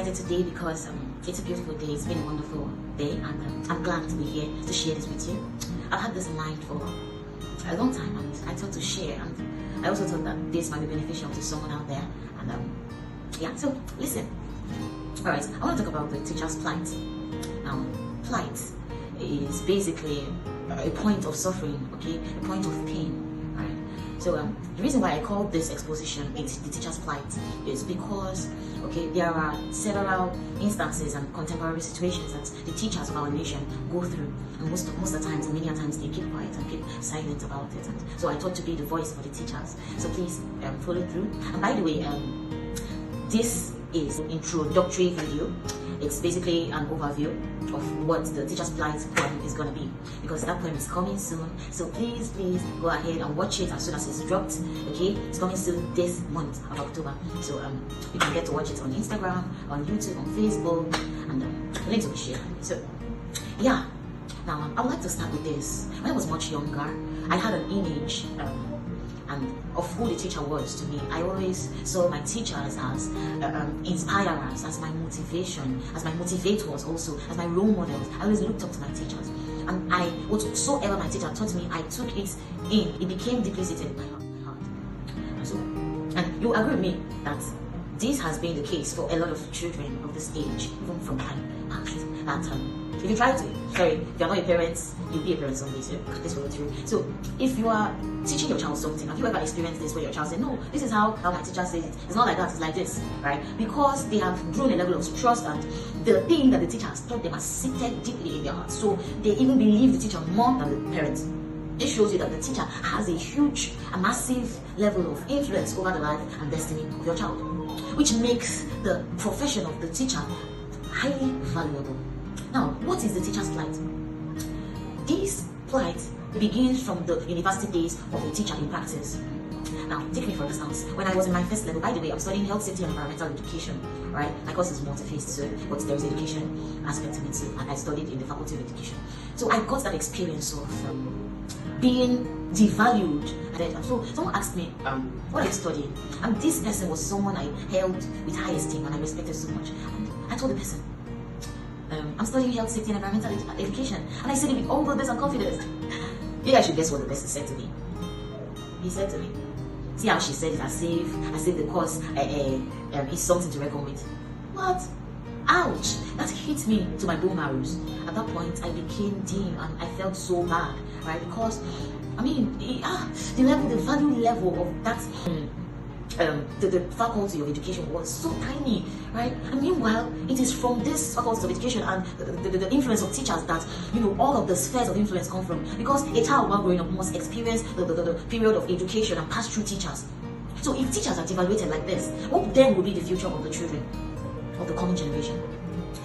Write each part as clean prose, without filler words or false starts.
excited today because it's a beautiful day. It's been a wonderful day, and I'm glad to be here to share this with you. I've had this in mind for a long time, and I thought to share, and I also thought that this might be beneficial to someone out there. And yeah, so listen. All right, I want to talk about the teacher's plight. Now, plight is basically a point of suffering, okay, a point of pain. So the reason why I called this exposition "It's the Teacher's Plight" is because, okay, there are several instances and contemporary situations that the teachers of our nation go through, and most of the times, and many times, they keep quiet and keep silent about it. And so I thought to be the voice for the teachers. So please follow through. And by the way, this is an introductory video. It's basically an overview of what the Teacher's Plight poem is going to be, because that poem is coming soon. So please go ahead and watch it as soon as it's dropped. Okay, it's coming soon this month of October. So you can get to watch it on Instagram, on YouTube, on Facebook, and the links will be shared. So yeah, now I would like to start with this. When I was much younger, I had an image and of who the teacher was to me. I always saw my teachers as inspirers, as my motivation, as my motivators, also as my role models. I always looked up to my teachers, and whatsoever my teacher taught me, I took it in. It became deeply seated in my heart. And you agree with me that this has been the case for a lot of children of this age, even from time past. That if you try to, if you're not a parent, you'll be a parent someday, so this will go through. So if you are teaching your child something, have you ever experienced this where your child said, no, this is how my teacher says it. It's not like that, it's like this, right? Because they have grown a level of trust, and the thing that the teacher has taught them has seated deeply in their hearts. So they even believe the teacher more than the parents. It shows you that the teacher has a huge, a massive level of influence over the life and destiny of your child, which makes the profession of the teacher highly valuable. Now, what is the teacher's plight? This plight begins from the university days of a teacher in practice. Now, take me for instance. When I was in my first level, by the way, I'm studying health, safety, and environmental education, right? My course is multi-faced, so but there's education aspect to it too, and I studied in the faculty of education. So I got that experience of being devalued. And so someone asked me, what are you studying? And this person was someone I held with high esteem and I respected so much. And I told the person, I'm studying health, safety, and environmental education. And I said it with all the best and confidence. Maybe I should guess what the person said to me. He said to me, see how she said it as if the course is something to reckon with. What? Ouch! That hit me to my bone marrows. At that point, I became dim and I felt so bad, right? Because, I mean, the value level of that the faculty of education was so tiny, right? And meanwhile, it is from this faculty of education and the influence of teachers that, you know, all of the spheres of influence come from. Because a child while growing up must experience the period of education and pass through teachers. So if teachers are devaluated like this, what then will be the future of the children of the coming generation?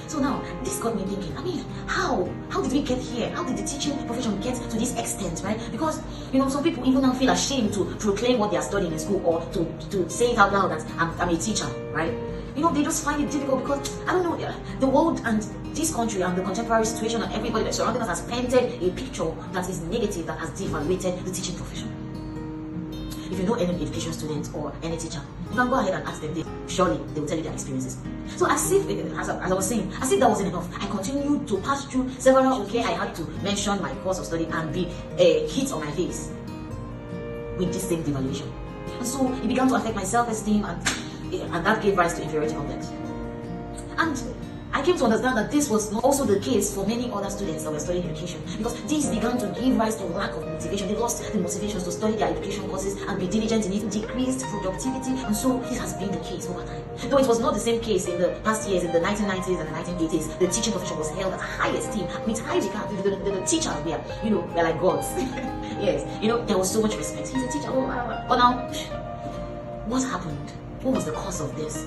So now, this got me thinking, I mean, how did we get here? How did the teaching profession get to this extent, right? Because, you know, some people even now feel ashamed to proclaim what they are studying in school, or to say it out loud that I'm a teacher, right? You know, they just find it difficult because, I don't know, the world and this country and the contemporary situation and everybody that surrounding us has painted a picture that is negative, that has devaluated the teaching profession. If you know any education student or any teacher, you can go ahead and ask them. Surely they will tell you their experiences. So as I was saying, as if that wasn't enough, I continued to pass through several. Okay, I had to mention my course of study and be hit on my face with this same devaluation. And so it began to affect my self-esteem, and that gave rise to inferiority complex. And I came to understand that this was also the case for many other students that were studying education, because these began to give rise to lack of motivation. They lost the motivations to study their education courses and be diligent in it, decreased productivity, and so this has been the case over time. Though it was not the same case in the past years, in the 1990s and the 1980s, the teaching profession was held at high esteem, with high regard. The teachers were, you know, they're like gods. Yes, you know, there was so much respect. He's a teacher. Oh, wow. But now, what happened? What was the cause of this?